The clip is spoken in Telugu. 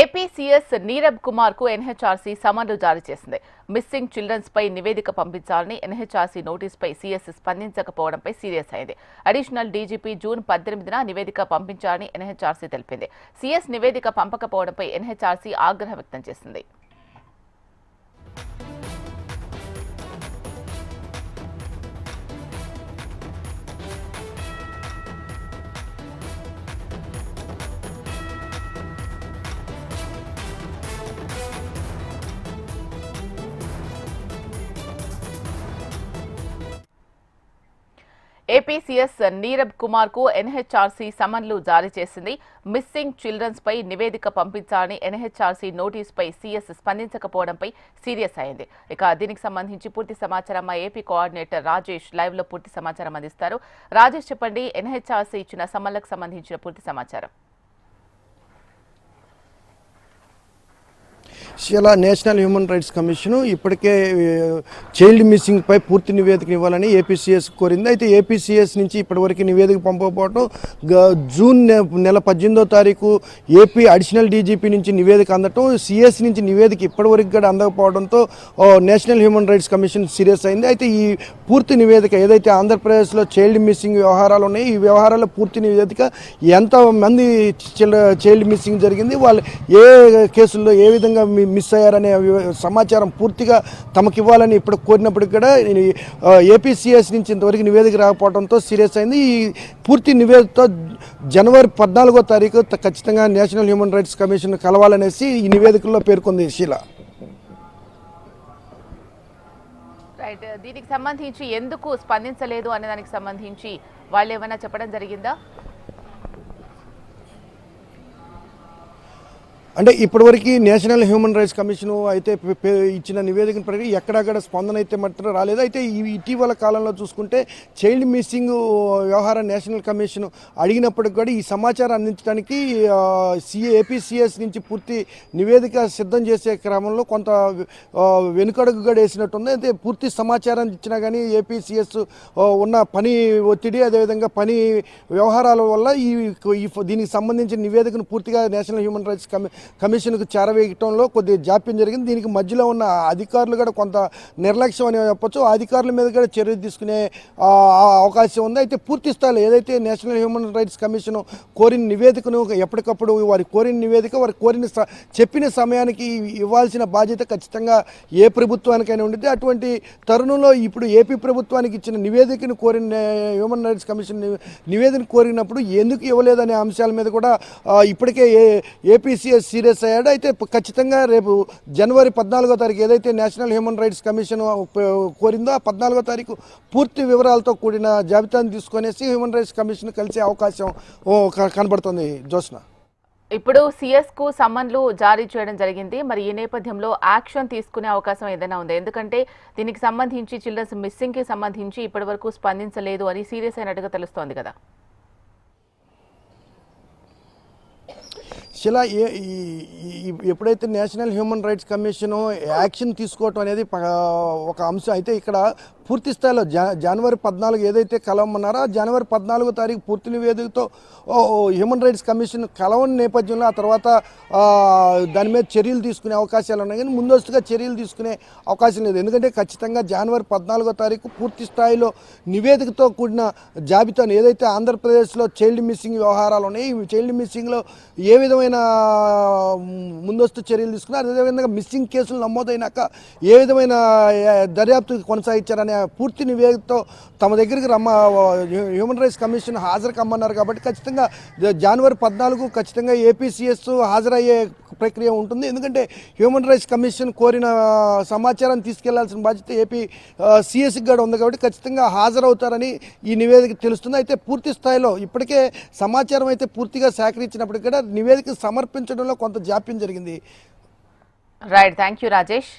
ఏపీ సీఎస్ నీరబ్ కుమార్ కు ఎన్హెచ్ఆర్సీ సమన్లు జారీ చేసింది. మిస్సింగ్ చిల్డ్రన్స్ పై నివేదిక పంపించాలని ఎన్హెచ్ఆర్సీ నోటీసుపై సీఎస్ స్పందించకపోవడంపై సీరియస్ అయింది. అడిషనల్ డీజీపీ జూన్ 18న నివేదిక పంపించాలని ఎన్హెచ్ఆర్సీ తెలిపింది. సీఎస్ నివేదిక పంపకపోవడంపై ఎన్హెచ్ఆర్సీ ఆగ్రహం వ్యక్తం చేసింది. ఏపీ సీఎస్ నీరబ్ కుమార్ కు ఎన్హెచ్ఆర్సీ సమన్లు జారీ చేసింది. మిస్సింగ్ చిల్డ్రన్స్ పై నివేదిక పంపించాలని ఎన్హెచ్ఆర్సీ నోటీసుపై సీఎస్ స్పందించకపోవడంపై సీరియస్ అయింది. ఇక దీనికి సంబంధించి పూర్తి సమాచారం మా ఏపీ కోఆర్డినేటర్ రాజేష్ లైవ్ లో పూర్తి సమాచారం అందిస్తారు. రాజేష్, చెప్పండి, ఎన్హెచ్ఆర్సీ ఇచ్చిన సమన్లకు సంబంధించిన పూర్తి సమాచారం. ఇలా నేషనల్ హ్యూమన్ రైట్స్ కమిషన్ ఇప్పటికే చైల్డ్ మిస్సింగ్ పై పూర్తి నివేదిక ఇవ్వాలని ఏపీసీఎస్ కోరింది. అయితే ఏపీసీఎస్ నుంచి ఇప్పటివరకు నివేదిక పంపకపోవడం, జూన్ నెల 18వ తారీఖు ఏపీ అడిషనల్ డీజీపీ నుంచి నివేదిక అందటం, సిఎస్ నుంచి నివేదిక ఇప్పటివరకు కూడా అందకపోవడంతో national human rights commission serious అయింది. అయితే ఈ పూర్తి నివేదిక ఏదైతే ఆంధ్రప్రదేశ్లో చైల్డ్ మిస్సింగ్ వ్యవహారాలు ఉన్నాయో ఈ వ్యవహారాల పూర్తి నివేదిక ఎంతమంది చైల్డ్ మిస్సింగ్ జరిగింది, వాళ్ళు ఏ కేసుల్లో ఏ విధంగా మిస్ అయ్యారనే సమాచారం పూర్తిగా తమకు ఇవ్వాలని ఇప్పుడు కోరినప్పటికీ కూడా ఏపీసీఎస్ నుంచి ఇంతవరకు నివేదిక రాకపోవడంతో సీరియస్ అయింది. ఈ పూర్తి నివేదికతో జనవరి 14వ తారీఖు ఖచ్చితంగా నేషనల్ హ్యూమన్ రైట్స్ కమిషన్ కలవాలనేసి ఈ నివేదికల్లో పేర్కొంది షీలా. రైట్, దీనికి సంబంధించి ఎందుకు స్పందించలేదు అనే దానికి సంబంధించి వాళ్ళు ఏమైనా చెప్పడం జరిగిందా? అంటే ఇప్పటివరకు నేషనల్ హ్యూమన్ రైట్స్ కమిషన్ అయితే ఇచ్చిన నివేదిక ప్రకారం ఎక్కడక్కడ స్పందన అయితే మాత్రం రాలేదు. అయితే ఇటీవల కాలంలో చూసుకుంటే చైల్డ్ మిస్సింగ్ వ్యవహార నేషనల్ కమిషన్ అడిగినప్పటికి కూడా ఈ సమాచారం అందించడానికి ఏపీసీఎస్ నుంచి పూర్తి నివేదిక సిద్ధం చేసే క్రమంలో కొంత వెనుకడుగు కూడా వేసినట్టుంది. అయితే పూర్తి సమాచారం ఇచ్చినా కానీ ఏపీసీఎస్ ఉన్న పని ఒత్తిడి, అదేవిధంగా పని వ్యవహారాల వల్ల దీనికి సంబంధించిన నివేదికను పూర్తిగా నేషనల్ హ్యూమన్ రైట్స్ కమిషన్కు చేరవేయటంలో కొద్దిగా జాప్యం జరిగింది. దీనికి మధ్యలో ఉన్న అధికారులు కూడా కొంత నిర్లక్ష్యం అని చెప్పొచ్చు. అధికారుల మీద కూడా చర్య తీసుకునే అవకాశం ఉంది. అయితే పూర్తి స్థాయిలో ఏదైతే నేషనల్ హ్యూమన్ రైట్స్ కమిషన్ కోరిన నివేదికను ఎప్పటికప్పుడు వారి కోరిన నివేదిక వారి కోరిన చెప్పిన సమయానికి ఇవ్వాల్సిన బాధ్యత ఖచ్చితంగా ఏ ప్రభుత్వానికైనా ఉండితే, అటువంటి తరుణంలో ఇప్పుడు ఏపీ ప్రభుత్వానికి ఇచ్చిన నివేదికను కోరిన హ్యూమన్ రైట్స్ కమిషన్ నివేదిక కోరినప్పుడు ఎందుకు ఇవ్వలేదనే అంశాల మీద కూడా ఇప్పటికే ఏపీసీఎస్ సీరియస్ అయ్యాడు. అయితే ఖచ్చితంగా రేపు జనవరి 14వ తారీఖు ఏదైతే నేషనల్ హ్యూమన్ రైట్స్ కమిషన్ కోరిందో ఆ 14వ తారీఖు పూర్తి వివరాలతో కూడిన జాబితాను తీసుకొనేసి హ్యూమన్ రైట్స్ కమిషన్ కలిసే అవకాశం కనబడుతుంది. జోస్న, ఇప్పుడు సిఎస్ కు సమన్లు జారీ చేయడం జరిగింది. మరి ఈ నేపథ్యంలో యాక్షన్ తీసుకునే అవకాశం ఏదైనా ఉంది? ఎందుకంటే దీనికి సంబంధించి చిల్డ్రన్స్ మిస్సింగ్ కి సంబంధించి ఇప్పటి వరకు స్పందించలేదు అని సీరియస్ అయినట్టుగా తెలుస్తోంది కదా. ఇలా ఎప్పుడైతే national human rights commission action తీసుకోవటం అనేది ఒక అంశం. అయితే ఇక్కడ పూర్తి స్థాయిలో జనవరి 14 ఏదైతే కలవమన్నారో జనవరి 14వ తారీఖు పూర్తి నివేదికతో హ్యూమన్ రైట్స్ కమిషన్ కలవని నేపథ్యంలో ఆ తర్వాత దాని మీద చర్యలు తీసుకునే అవకాశాలు ఉన్నాయి. కానీ ముందస్తుగా చర్యలు తీసుకునే అవకాశం లేదు. ఎందుకంటే ఖచ్చితంగా జనవరి 14వ తారీఖు పూర్తి స్థాయిలో నివేదికతో కూడిన జాబితాను ఏదైతే ఆంధ్రప్రదేశ్లో చైల్డ్ మిస్సింగ్ వ్యవహారాలు ఉన్నాయి ఈ చైల్డ్ మిస్సింగ్లో ఏ విధమైన ముందస్తు చర్యలు తీసుకున్నారు, అదేవిధంగా మిస్సింగ్ కేసులు నమోదైనాక ఏ విధమైన దర్యాప్తు కొనసాగించారనే పూర్తి నివేదికతో తమ దగ్గరికి హ్యూమన్ రైట్స్ కమిషన్ హాజరు కమ్మన్నారు. కాబట్టి ఖచ్చితంగా జనవరి 14 ఖచ్చితంగా ఏపీసీఎస్ హాజరయ్యే ప్రక్రియ ఉంటుంది. ఎందుకంటే హ్యూమన్ రైట్స్ కమిషన్ కోరిన సమాచారం తీసుకెళ్లాల్సిన బాధ్యత ఏపీ సిఎస్కి కూడా ఉంది. కాబట్టి ఖచ్చితంగా హాజరవుతారని ఈ నివేదిక తెలుస్తుంది. అయితే పూర్తి స్థాయిలో ఇప్పటికే సమాచారం అయితే పూర్తిగా సేకరించినప్పటికీ కూడా నివేదిక సమర్పించడంలో కొంత జాప్యం జరిగింది. Right, thank you Rajesh.